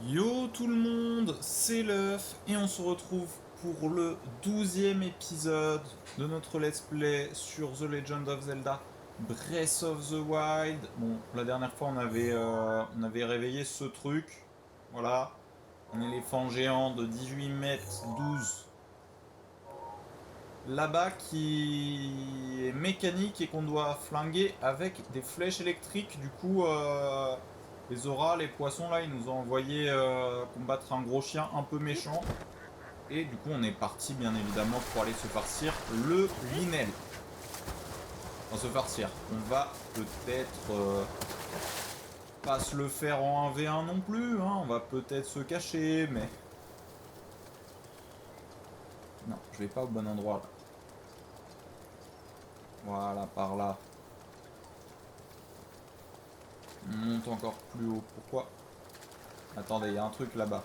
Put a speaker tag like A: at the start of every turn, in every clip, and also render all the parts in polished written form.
A: Yo tout le monde, c'est l'œuf et on se retrouve pour le 12e épisode de notre let's play sur The Legend of Zelda Breath of the Wild. Bon, la dernière fois on avait réveillé ce truc, voilà, un éléphant géant de 18 mètres 12 là-bas qui est mécanique et qu'on doit flinguer avec des flèches électriques. Du coup, les auras, les poissons là, ils nous ont envoyé combattre un gros chien un peu méchant. Et du coup, on est parti bien évidemment pour aller se farcir le Linel. Enfin, se farcir. On va peut-être pas se le faire en 1v1 non plus. Hein. On va peut-être se cacher, mais. Non, je vais pas au bon endroit là. Voilà, par là. On monte encore plus haut. Pourquoi? Attendez, il y a un truc là-bas.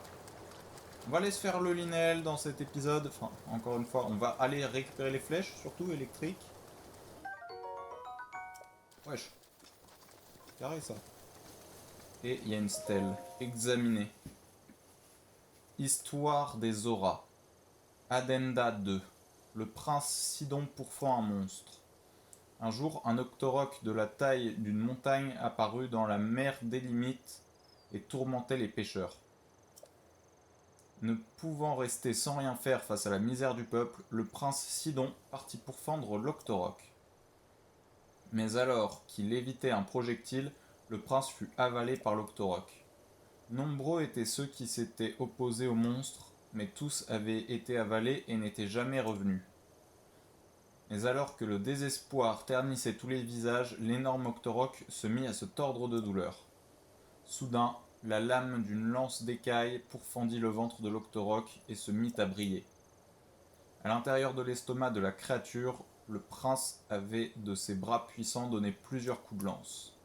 A: On va aller se faire le Linel dans cet épisode. Enfin, encore une fois, on va aller récupérer les flèches, surtout électriques. Wesh. Carré ça. Et il y a une stèle. Examiner. Histoire des auras. Addenda 2. Le prince Sidon pourfend un monstre. Un jour, un Octorok de la taille d'une montagne apparut dans la mer des limites et tourmentait les pêcheurs. Ne pouvant rester sans rien faire face à la misère du peuple, le prince Sidon partit pourfendre l'Octorok. Mais alors qu'il évitait un projectile, le prince fut avalé par l'Octorok. Nombreux étaient ceux qui s'étaient opposés au monstre, mais tous avaient été avalés et n'étaient jamais revenus. Mais alors que le désespoir ternissait tous les visages, l'énorme Octorok se mit à se tordre de douleur. Soudain, la lame d'une lance d'écaille pourfendit le ventre de l'Octorok et se mit à briller. À l'intérieur de l'estomac de la créature, le prince avait de ses bras puissants donné plusieurs coups de lance.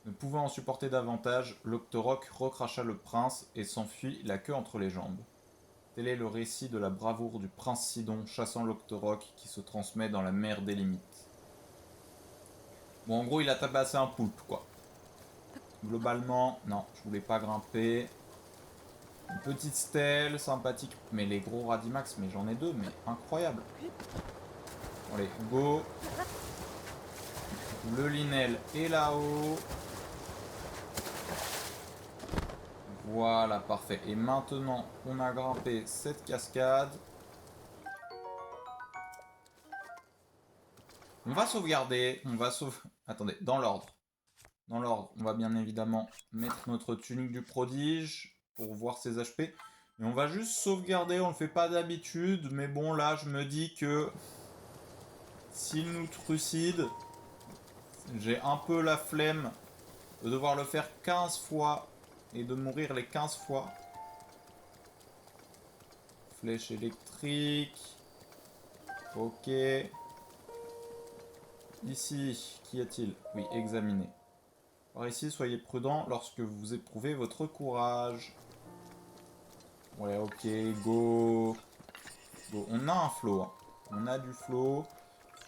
A: Ne pouvant en supporter davantage, l'Octorok recracha le prince et s'enfuit la queue entre les jambes. Tel est le récit de la bravoure du prince Sidon chassant l'Octorok qui se transmet dans la mer des limites. Bon, en gros, il a tabassé un poulpe, quoi. Globalement, non, je voulais pas grimper. Une petite stèle, sympathique. Mais les gros Radimax, mais j'en ai deux, mais incroyable. Allez, go. Le Linel est là-haut. Voilà, parfait. Et maintenant qu'on a grimpé cette cascade, on va sauvegarder. Attendez, dans l'ordre. Dans l'ordre, on va bien évidemment mettre notre tunique du prodige pour voir ses HP. Et on va juste sauvegarder, on le fait pas d'habitude, mais bon là je me dis que s'il nous trucide, j'ai un peu la flemme de devoir le faire 15 fois et de mourir les 15 fois. Flèche électrique. Ok. Ici, qu'y a-t-il? Oui, examiner. Par ici, soyez prudent lorsque vous éprouvez votre courage. Ouais, ok, go. Go. On a un flow. Hein. On a du flow.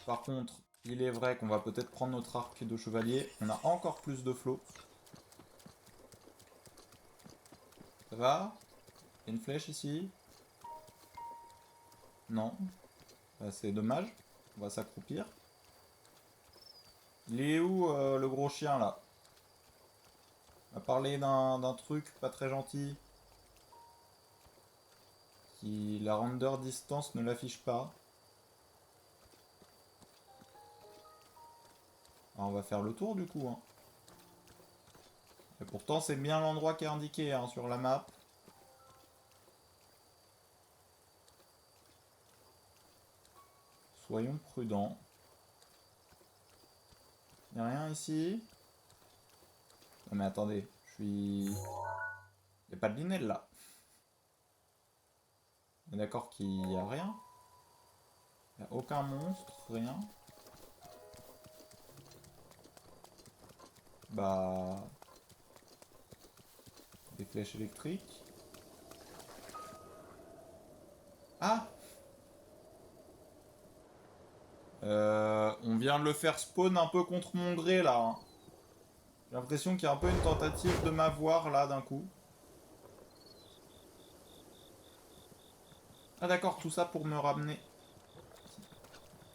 A: Par contre, il est vrai qu'on va peut-être prendre notre arc de chevalier. On a encore plus de flow. Ça va? Il y a une flèche ici? Non. Bah, c'est dommage. On va s'accroupir. Il est où le gros chien là? On va parler d'un truc pas très gentil. Qui la render distance ne l'affiche pas. Alors on va faire le tour du coup. Hein. Et pourtant c'est bien l'endroit qui est indiqué hein, sur la map. Soyons prudents. Y'a rien ici? Non mais attendez, je suis... Y'a pas de Linel là. On est d'accord qu'il y a rien? Y'a aucun monstre, rien. Bah... Des flèches électriques. Ah! On vient de le faire spawn un peu contre mon gré là. Hein. J'ai l'impression qu'il y a un peu une tentative de m'avoir là d'un coup. Ah d'accord, tout ça pour me ramener.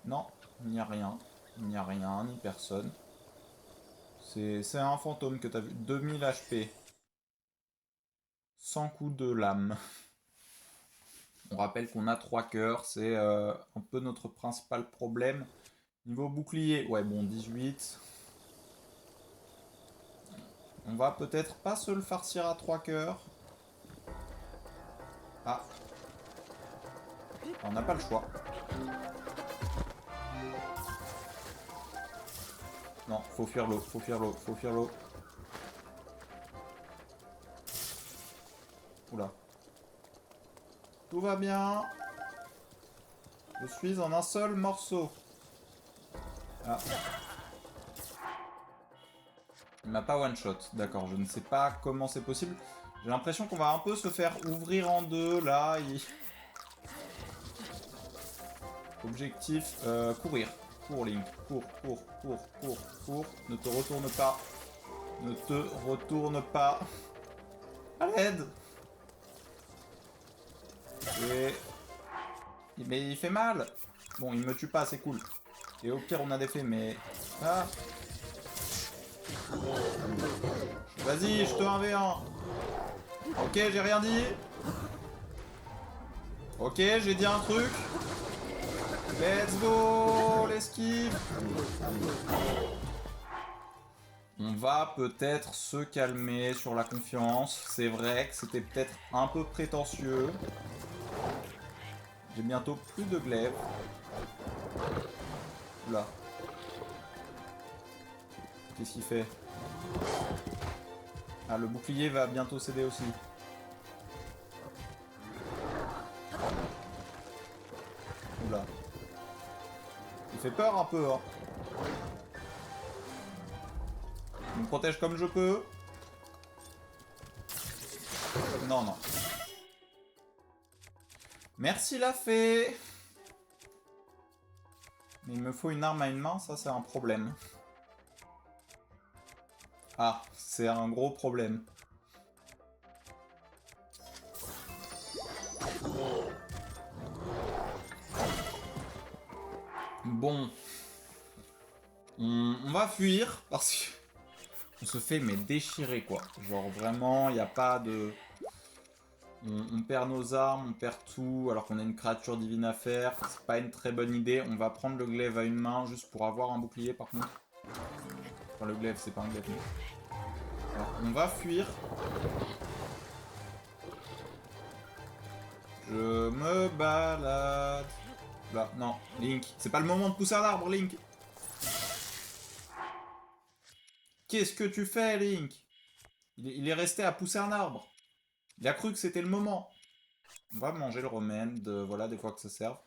A: Non, il n'y a rien. Il n'y a rien, ni personne. C'est un fantôme que t'as vu. 2000 HP. 100 coups de lame. On rappelle qu'on a 3 cœurs. C'est un peu notre principal problème. Niveau bouclier, ouais bon, 18. On va peut-être pas se le farcir à 3 cœurs. Ah, on n'a pas le choix. Non, faut fuir l'eau, faut fuir l'eau, faut fuir l'eau. Oula. Tout va bien. Je suis en un seul morceau. Ah. Il m'a pas one shot. D'accord, je ne sais pas comment c'est possible. J'ai l'impression qu'on va un peu se faire ouvrir en deux là. Objectif, courir. Cours Link. Cours, cours, cours, cours, cours. Ne te retourne pas. Ne te retourne pas. À l'aide. Et... Mais il fait mal. Bon, il me tue pas, c'est cool. Et au pire, on a des faits, mais... Ah. Vas-y, je te 1v1. Ok, j'ai rien dit. Ok, j'ai dit un truc. Let's go, l'esquive. On va peut-être se calmer sur la confiance. C'est vrai que c'était peut-être un peu prétentieux. J'ai bientôt plus de glaive. Oula. Qu'est-ce qu'il fait? Ah, le bouclier va bientôt céder aussi. Oula. Il fait peur un peu, hein. Je me protège comme je peux. Non, non. Merci la fée. Mais il me faut une arme à une main, ça c'est un problème. Ah, c'est un gros problème. Bon. On va fuir parce que... On se fait mais déchirer quoi. Genre vraiment, il n'y a pas de... On perd nos armes, on perd tout, alors qu'on a une créature divine à faire. C'est pas une très bonne idée. On va prendre le glaive à une main juste pour avoir un bouclier par contre. Enfin le glaive, c'est pas un glaive. Alors on va fuir. Je me balade. Là, non, Link. C'est pas le moment de pousser un arbre, Link. Qu'est-ce que tu fais, Link? Il est resté à pousser un arbre. Il a cru que c'était le moment. On va manger le remède, voilà, des fois que ça serve.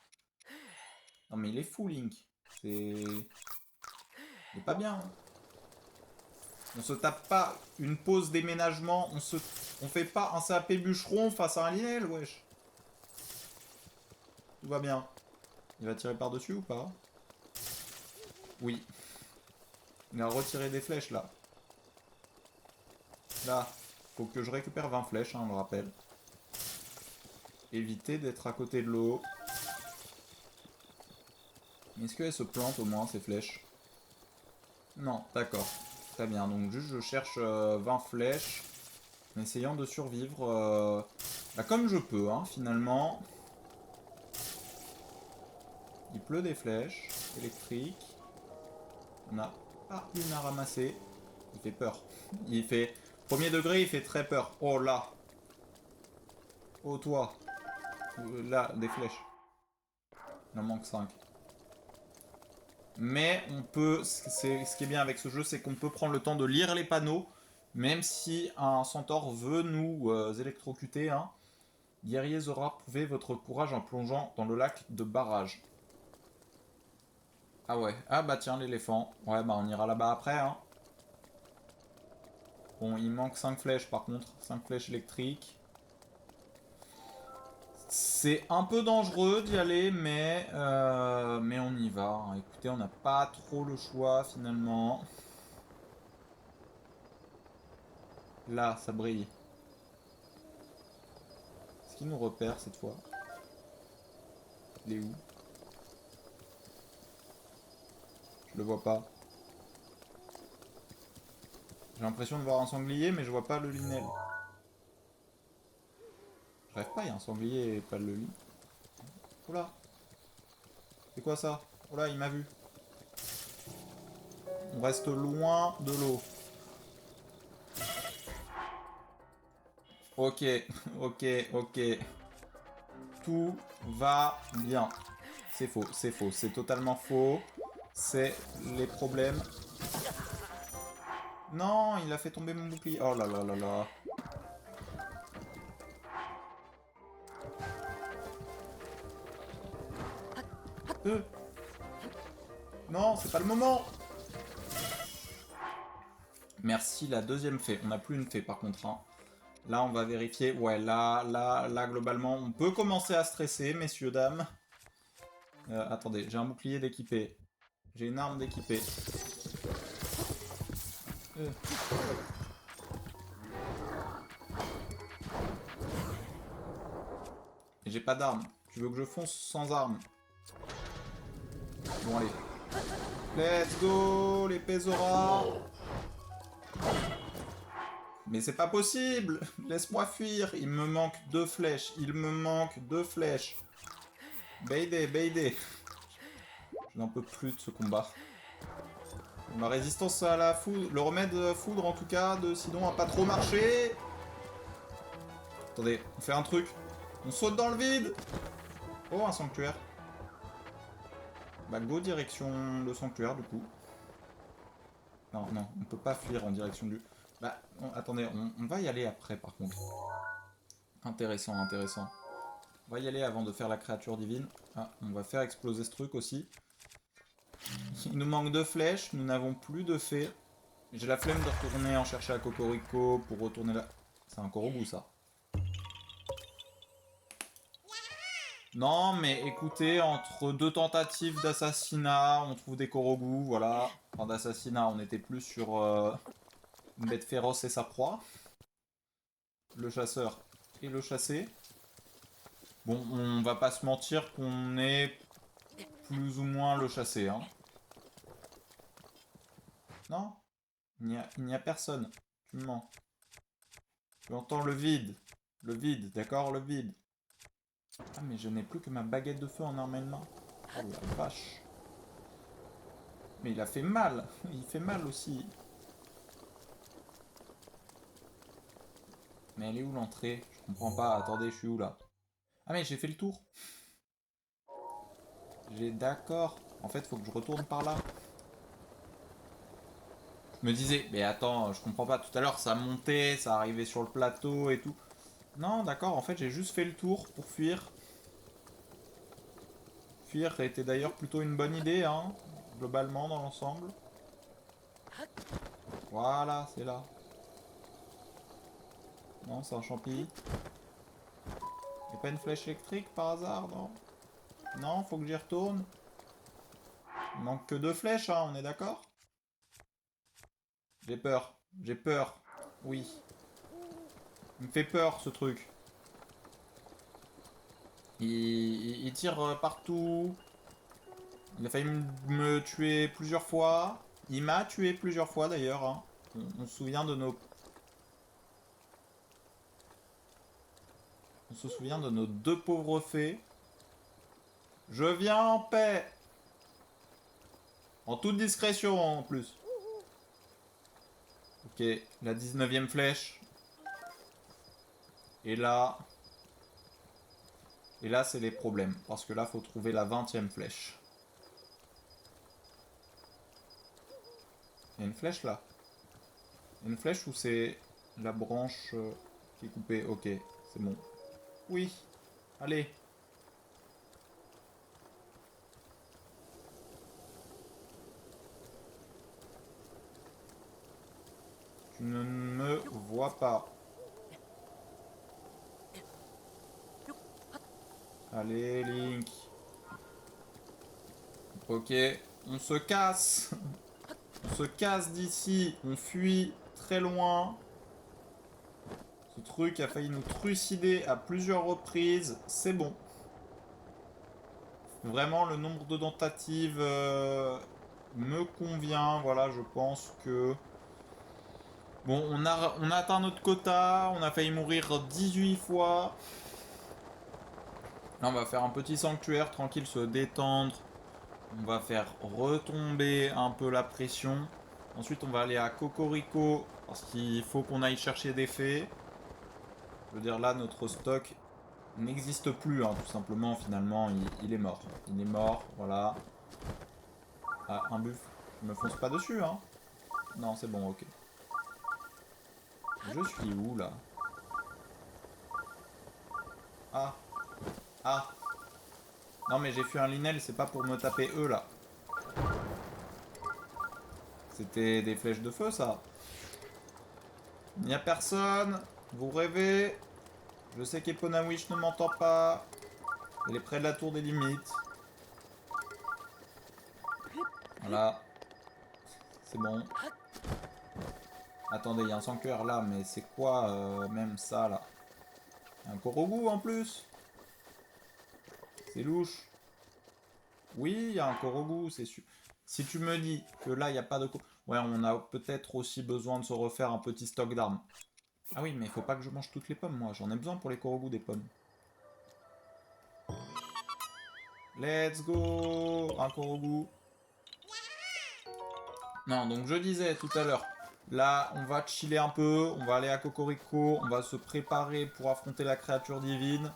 A: Non mais il est fou, Link. C'est... Il est pas bien. On se tape pas une pause déménagement, on fait pas un CAP bûcheron face à un Linel, wesh. Tout va bien. Il va tirer par-dessus ou pas? Oui. Il a retiré des flèches, là. Là, faut que je récupère 20 flèches, hein, on le rappelle. Éviter d'être à côté de l'eau. Est-ce qu'elles se plantent au moins, ces flèches? Non, d'accord. Très bien, donc juste je cherche 20 flèches. En essayant de survivre bah, comme je peux, hein, finalement. Il pleut des flèches électriques. On n'a pas une à ramasser. Il fait peur. Il fait... Premier degré, il fait très peur. Oh là. Oh toi. Là, des flèches. Il en manque 5. Mais on peut... Ce qui est bien avec ce jeu, c'est qu'on peut prendre le temps de lire les panneaux. Même si un centaure veut nous électrocuter, hein. Guerriers aura prouvé votre courage en plongeant dans le lac de barrage. Ah ouais. Ah bah tiens, l'éléphant. Ouais, bah on ira là-bas après, hein. Bon, il manque 5 flèches par contre. 5 flèches électriques. C'est un peu dangereux d'y aller, mais on y va. Écoutez, on n'a pas trop le choix finalement. Là, ça brille. Est-ce qu'il nous repère cette fois? Il est où? Je le vois pas. J'ai l'impression de voir un sanglier, mais je vois pas le linel. Je rêve pas, il y a un sanglier et pas le lit. Oula! C'est quoi ça? Oula, il m'a vu. On reste loin de l'eau. Ok, ok, ok. Tout va bien. C'est faux, c'est faux, c'est totalement faux. C'est les problèmes. Non, il a fait tomber mon bouclier. Oh là là là là. Non, c'est pas le moment. Merci, la deuxième fée. On n'a plus une fée par contre. Hein. Là, on va vérifier. Ouais, là, globalement, on peut commencer à stresser, messieurs, dames. Attendez, j'ai un bouclier d'équipé. J'ai une arme d'équipé. Et j'ai pas d'arme. Tu veux que je fonce sans arme? Bon, allez. Let's go, les Pézora. Mais c'est pas possible. Laisse-moi fuir. Il me manque 2 flèches. Il me manque 2 flèches. Baidé, baidé. Je n'en peux plus de ce combat. La résistance à la foudre, le remède foudre en tout cas de Sidon a pas trop marché. Attendez, on fait un truc. On saute dans le vide. Oh, un sanctuaire. Bah go direction le sanctuaire du coup. Non, non, on peut pas fuir en direction du... Bah, attendez, on va y aller après par contre. Intéressant, intéressant. On va y aller avant de faire la créature divine. Ah, on va faire exploser ce truc aussi. Il nous manque 2 flèches, nous n'avons plus de fées. J'ai la flemme de retourner en chercher à Cocorico pour retourner là. C'est un Korogu ça. Non, mais écoutez, entre 2 tentatives d'assassinat, on trouve des Korogu, voilà. Enfin, d'assassinat, on était plus sur une bête féroce et sa proie. Le chasseur et le chassé. Bon, on va pas se mentir qu'on est plus ou moins le chassé, hein. Non, il n'y a personne. Tu me mens. Tu entends le vide. Le vide, d'accord, le vide. Ah, mais je n'ai plus que ma baguette de feu en arme à une main. Oh la vache. Mais il a fait mal. Il fait mal aussi. Mais elle est où l'entrée? Je comprends pas. Attendez, je suis où là? Ah, mais j'ai fait le tour. D'accord. En fait, faut que je retourne par là. Je me disais, mais attends, je comprends pas. Tout à l'heure, ça montait, ça arrivait sur le plateau et tout. Non, d'accord, en fait, j'ai juste fait le tour pour fuir. Fuir était d'ailleurs plutôt une bonne idée, hein, globalement, dans l'ensemble. Voilà, c'est là. Non, c'est un champi. Y'a pas une flèche électrique par hasard, non? Non, faut que j'y retourne. Il manque que 2 flèches, hein, on est d'accord? J'ai peur, j'ai peur. Oui. Il me fait peur, ce truc. Il tire partout. Il a failli me tuer plusieurs fois. Il m'a tué plusieurs fois d'ailleurs. Hein. On se souvient de nos... On se souvient de nos 2 pauvres fées. Je viens en paix. En toute discrétion en plus. Ok, la 19e flèche. Et là... Et là c'est les problèmes. Parce que là faut trouver la 20e flèche. Il y a une flèche là. Il y a une flèche où c'est la branche qui est coupée. Ok, c'est bon. Oui, allez. Tu ne me vois pas. Allez, Link. Ok, on se casse. On se casse d'ici. On fuit très loin. Ce truc a failli nous trucider à plusieurs reprises. C'est bon. Vraiment, le nombre de tentatives me convient. Voilà, je pense que... Bon, on a atteint notre quota. On a failli mourir 18 fois. Là, on va faire un petit sanctuaire, tranquille, se détendre. On va faire retomber un peu la pression. Ensuite, on va aller à Cocorico, parce qu'il faut qu'on aille chercher des fées. Je veux dire, là, notre stock n'existe plus, hein, tout simplement. Finalement, il est mort. Il est mort, voilà. Ah, un buffle. Je me fonce pas dessus, hein. Non, c'est bon, ok. Je suis où, là? Ah, ah. Non, mais j'ai fait un Linel, c'est pas pour me taper eux, là. C'était des flèches de feu, ça. Il n'y a personne. Vous rêvez. Je sais qu'Eponawish ne m'entend pas. Elle est près de la tour des limites. Voilà. C'est bon. Attendez, il y a un sanctuaire là, mais c'est quoi même ça là? Un Korogu en plus? C'est louche. Oui, il y a un Korogu, c'est sûr. Si tu me dis que là, il n'y a pas de... Ouais, on a peut-être aussi besoin de se refaire un petit stock d'armes. Ah oui, mais il faut pas que je mange toutes les pommes, moi. J'en ai besoin pour les Korogu des pommes. Let's go! Un Korogu. Non, donc je disais tout à l'heure, là on va chiller un peu, on va aller à Cocorico, on va se préparer pour affronter la créature divine.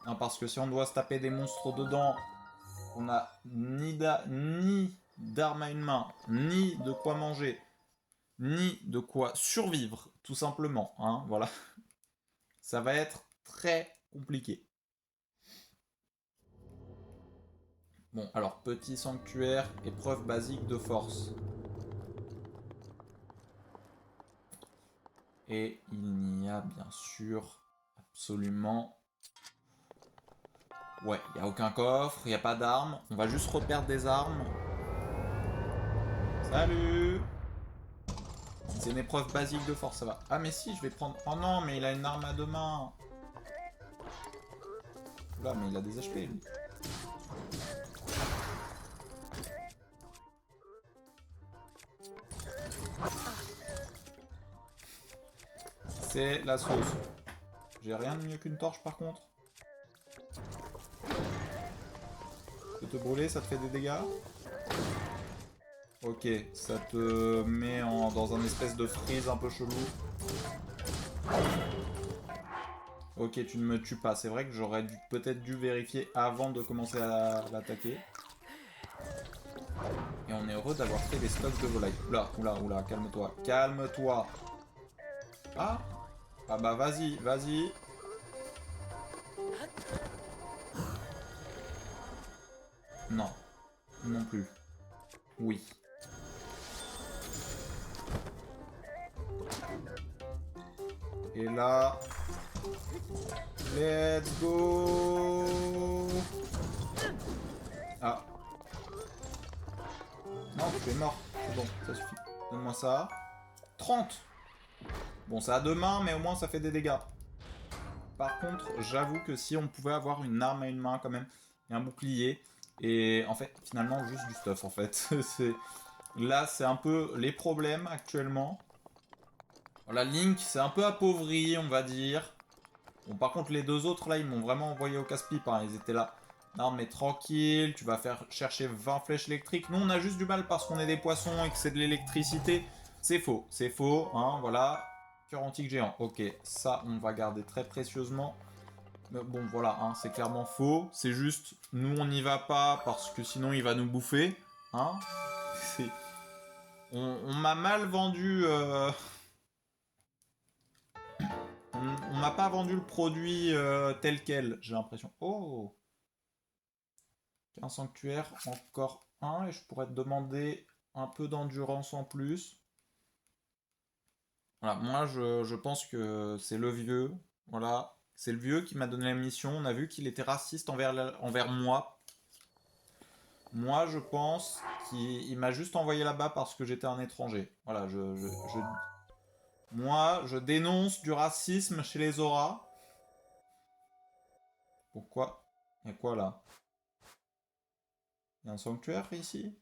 A: Non, parce que si on doit se taper des monstres dedans, on a ni d'armes à une main, ni de quoi manger, ni de quoi survivre, tout simplement. Hein, voilà. Ça va être très compliqué. Bon, alors, petit sanctuaire, épreuve basique de force. Et il n'y a bien sûr absolument... Ouais, il n'y a aucun coffre, il n'y a pas d'armes. On va juste reperdre des armes. Salut! C'est une épreuve basique de force, ça va. Ah mais si, je vais prendre... Oh non, mais il a une arme à deux mains. Oula, mais il a des HP, lui. C'est la sauce. J'ai rien de mieux qu'une torche, par contre. Ça te brûler, ça te fait des dégâts. Ok, ça te met dans un espèce de freeze un peu chelou. Ok, tu ne me tues pas. C'est vrai que j'aurais peut-être dû vérifier avant de commencer à l'attaquer. Et on est heureux d'avoir fait des stocks de volailles. Oula, oula, oula, calme-toi. Calme-toi. Ah? Ah bah vas-y, vas-y. Non. Non plus. Oui. Et là... Let's go. Ah. Non, tu es mort. C'est bon, ça suffit. Donne-moi ça. 30. Bon, ça a deux mains, mais au moins ça fait des dégâts. Par contre, j'avoue que si on pouvait avoir une arme à une main quand même, et un bouclier, et en fait, finalement, juste du stuff en fait. Là, c'est un peu les problèmes actuellement. Voilà, Link, c'est un peu appauvri, on va dire. Bon, par contre, les deux autres, là, ils m'ont vraiment envoyé au casse-pipe. Hein. Ils étaient là. Non, mais tranquille, tu vas faire chercher 20 flèches électriques. Nous, on a juste du mal parce qu'on est des poissons et que c'est de l'électricité. C'est faux, hein, voilà. Cœur antique géant. Ok, ça, on va garder très précieusement. Mais bon, voilà, hein, c'est clairement faux. C'est juste, nous, on n'y va pas parce que sinon, il va nous bouffer. Hein. On m'a mal vendu... On m'a pas vendu le produit tel quel, j'ai l'impression. Oh! Un sanctuaire, encore un, et je pourrais te demander un peu d'endurance en plus. Voilà, moi je pense que c'est le vieux. Voilà, c'est le vieux qui m'a donné la mission. On a vu qu'il était raciste envers moi. Moi je pense qu'il m'a juste envoyé là-bas parce que j'étais un étranger. Voilà, moi je dénonce du racisme chez les auras. Pourquoi? Il y a quoi là? Il y a un sanctuaire ici,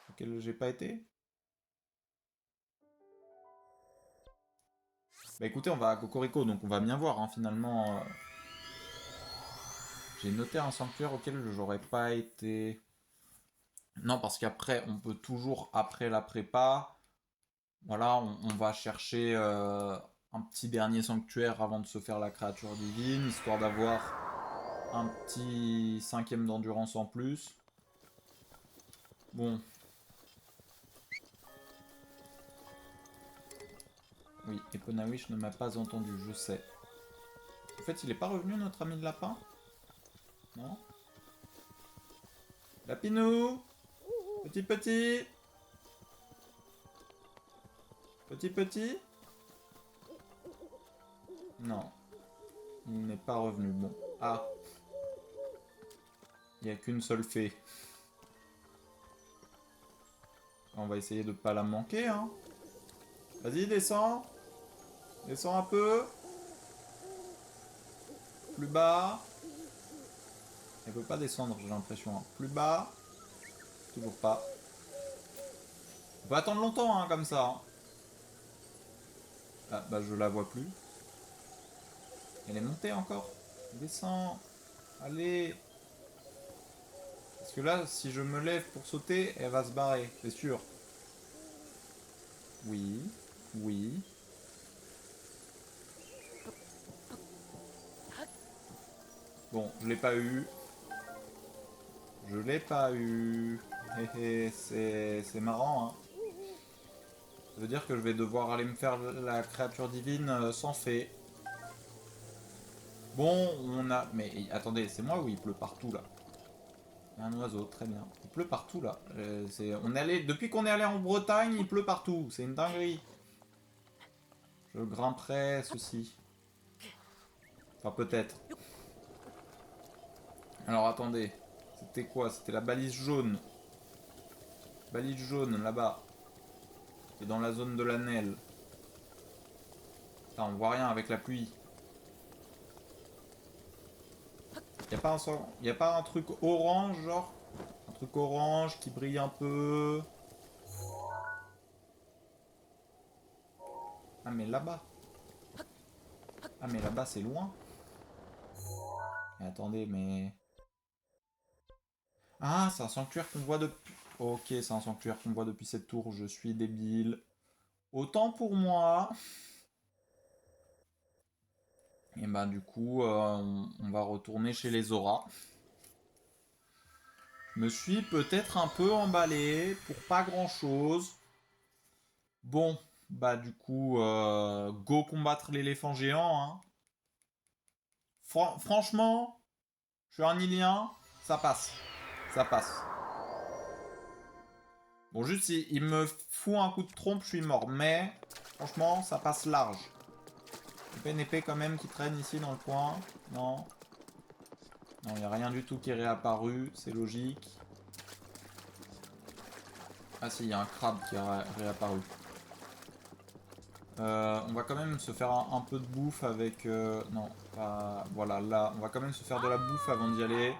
A: auquel j'ai pas été. Bah écoutez, on va à Cocorico, donc on va bien voir, hein, finalement. J'ai noté un sanctuaire auquel j'aurais pas été. Non, parce qu'après, on peut toujours, après la prépa, voilà, on va chercher un petit dernier sanctuaire avant de se faire la créature divine, histoire d'avoir un petit 5ème d'endurance en plus. Bon. Oui, Eponawish ne m'a pas entendu, je sais. En fait, il est pas revenu, notre ami le lapin? Non? Lapinou! Petit petit! Petit petit? Non. Il n'est pas revenu. Bon. Ah. Il n'y a qu'une seule fée. On va essayer de pas la manquer, hein. Vas-y, descends. Descends un peu. Plus bas. Elle peut pas descendre, j'ai l'impression. Hein. Plus bas. Toujours pas. On peut attendre longtemps, hein, comme ça. Hein. Ah, bah je la vois plus. Elle est montée encore. Descends. Allez. Parce que là, si je me lève pour sauter, elle va se barrer, c'est sûr. Oui. Oui. Bon, je l'ai pas eu. Je l'ai pas eu. C'est marrant, hein. Ça veut dire que je vais devoir aller me faire la créature divine sans fée. Bon, on a... Mais attendez, c'est moi ou il pleut partout, là? Il y a un oiseau, très bien. Il pleut partout, là. On est allé... Depuis qu'on est allé en Bretagne, il pleut partout. C'est une dinguerie. Je grimperai ceci. Enfin, peut-être. Alors, attendez. C'était quoi? C'était la balise jaune. Balise jaune, là-bas. C'est dans la zone de la Nelle. Putain, on voit rien avec la pluie. Y a pas un truc orange, genre? Un truc orange qui brille un peu. Ah, mais là-bas. Ah, mais là-bas, c'est loin. Mais attendez, mais... Ah, c'est un sanctuaire qu'on voit depuis... Ok, c'est un sanctuaire qu'on voit depuis cette tour. Je suis débile. Autant pour moi. Et bah, du coup, on va retourner chez les Zora. Je me suis peut-être un peu emballé pour pas grand-chose. Bon, bah du coup, go combattre l'éléphant géant. Hein. Franchement, je suis un Ilien, ça passe. Ça passe. Bon, juste il me fout un coup de trompe, je suis mort. Mais, franchement, ça passe large. Une épée quand même qui traîne ici dans le coin. Non. Non, il n'y a rien du tout qui est réapparu, c'est logique. Ah si, il y a un crabe qui est réapparu. On va quand même se faire un peu de bouffe avec... non, pas... Voilà, là, on va quand même se faire de la bouffe avant d'y aller.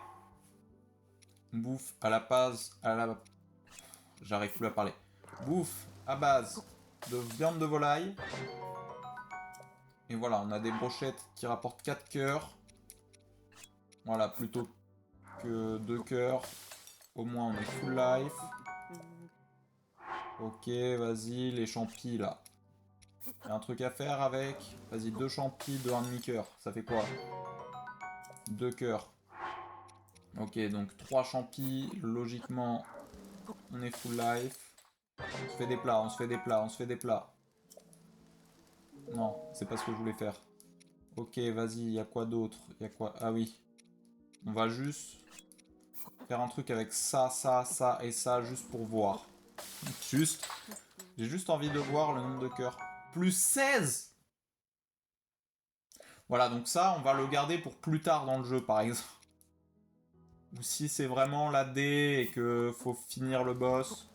A: Bouffe à la base... À la... J'arrive plus à parler. Bouffe à base de viande de volaille. Et voilà, on a des brochettes qui rapportent 4 cœurs. Voilà, plutôt que 2 cœurs. Au moins, on est full life. Ok, vas-y, les champis, là. Il y a un truc à faire avec. Vas-y, 2 champis, 2 un demi-cœur. Ça fait quoi? 2 cœurs. Ok, donc 3 champis. Logiquement, on est full life. On se fait des plats, on se fait des plats, on se fait des plats. Non, c'est pas ce que je voulais faire. Ok, vas-y, il y a quoi d'autre? Il y a quoi? Ah oui. On va juste faire un truc avec ça, ça, ça et ça, juste pour voir. Juste. J'ai juste envie de voir le nombre de cœurs. Plus 16! Voilà, donc ça, on va le garder pour plus tard dans le jeu, par exemple. Ou si c'est vraiment la D et que faut finir le boss.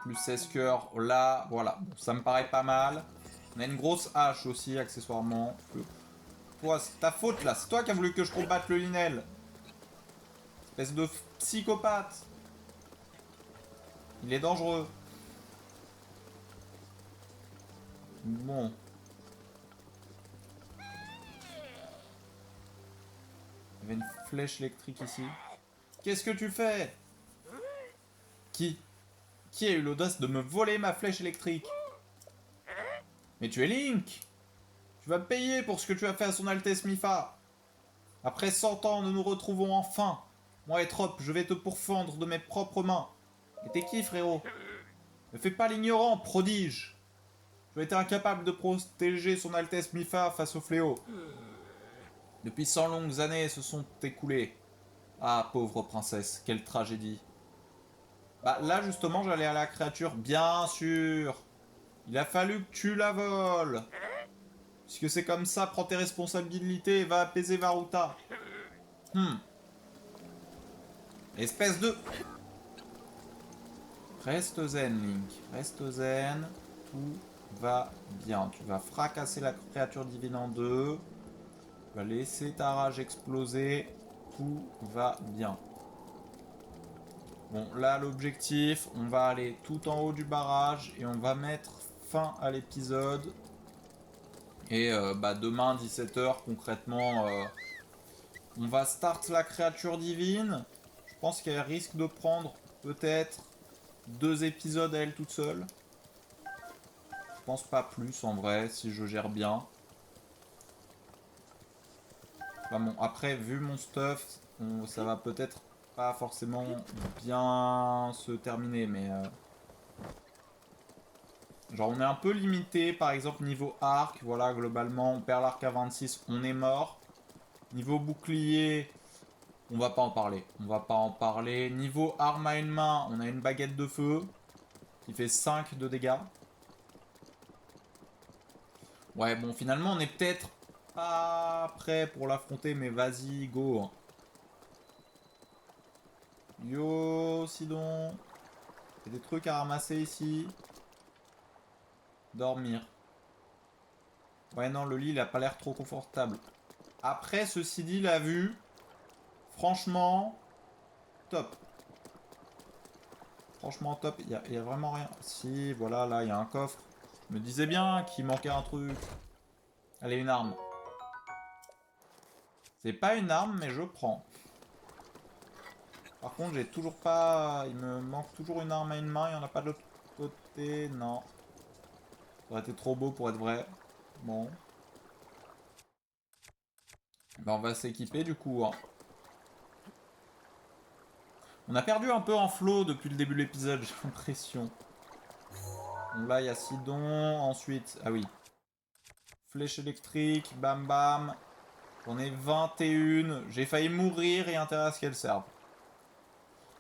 A: Plus 16 cœurs, là, voilà. Bon, ça me paraît pas mal. On a une grosse hache aussi, accessoirement. Toi, c'est ta faute, là. C'est toi qui as voulu que je combatte le Linel. Espèce de psychopathe. Il est dangereux. Bon. Il y avait une flèche électrique ici. Qu'est-ce que tu fais? Qui a eu l'audace de me voler ma flèche électrique? Mais tu es Link! Tu vas payer pour ce que tu as fait à son Altesse Mifa. Après 100 ans, nous nous retrouvons enfin. Moi et Trop, je vais te pourfendre de mes propres mains. Et t'es qui, frérot? Ne fais pas l'ignorant, prodige. Tu as été incapable de protéger son Altesse Mifa face au fléau. Depuis 100 longues années se sont écoulées. Ah, pauvre princesse, quelle tragédie. Bah là, justement, j'allais à la créature, bien sûr. Il a fallu que tu la voles. Puisque c'est comme ça, prends tes responsabilités et va apaiser Varuta. Espèce de... Reste zen, Link. Reste zen. Tout va bien. Tu vas fracasser la créature divine en deux. Tu vas laisser ta rage exploser. Tout va bien. Bon, là, l'objectif, on va aller tout en haut du barrage et on va mettre fin à l'épisode. Et demain, 17h, concrètement, on va start la créature divine. Je pense qu'elle risque de prendre peut-être 2 épisodes à elle toute seule. Je pense pas plus en vrai, si je gère bien. Enfin bon, après, vu mon stuff, ça va peut-être pas forcément bien se terminer, mais... Genre on est un peu limité, par exemple niveau arc, voilà, globalement, on perd l'arc à 26, on est mort. Niveau bouclier, on va pas en parler. On va pas en parler. Niveau arme à une main, on a une baguette de feu qui fait 5 de dégâts. Ouais, bon, finalement, on est peut-être pas prêt pour l'affronter, mais vas-y, go. Yo, Sidon. Il y a des trucs à ramasser ici. Dormir. Ouais, non, le lit, il a pas l'air trop confortable. Après, ceci dit, la vue, franchement, top. Franchement, top. Il y a vraiment rien. Si, voilà, là, il y a un coffre. Je me disais bien qu'il manquait un truc. Allez, une arme. C'est pas une arme, mais je prends. Par contre, j'ai toujours pas... Il me manque toujours une arme à une main. Il n'y en a pas de l'autre côté. Non. Ça aurait été trop beau pour être vrai. Bon. Ben, on va s'équiper du coup. Hein. On a perdu un peu en flow depuis le début de l'épisode, j'ai l'impression. Donc là, il y a Sidon. Ensuite, ah oui. Flèche électrique, bam bam. J'en ai 21. J'ai failli mourir et intérêt à ce qu'elles servent.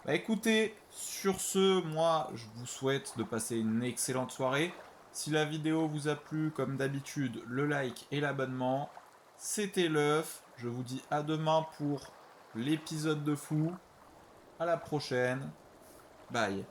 A: Bah écoutez, sur ce, moi, je vous souhaite de passer une excellente soirée. Si la vidéo vous a plu, comme d'habitude, le like et l'abonnement. C'était l'œuf. Je vous dis à demain pour l'épisode de fou. À la prochaine. Bye.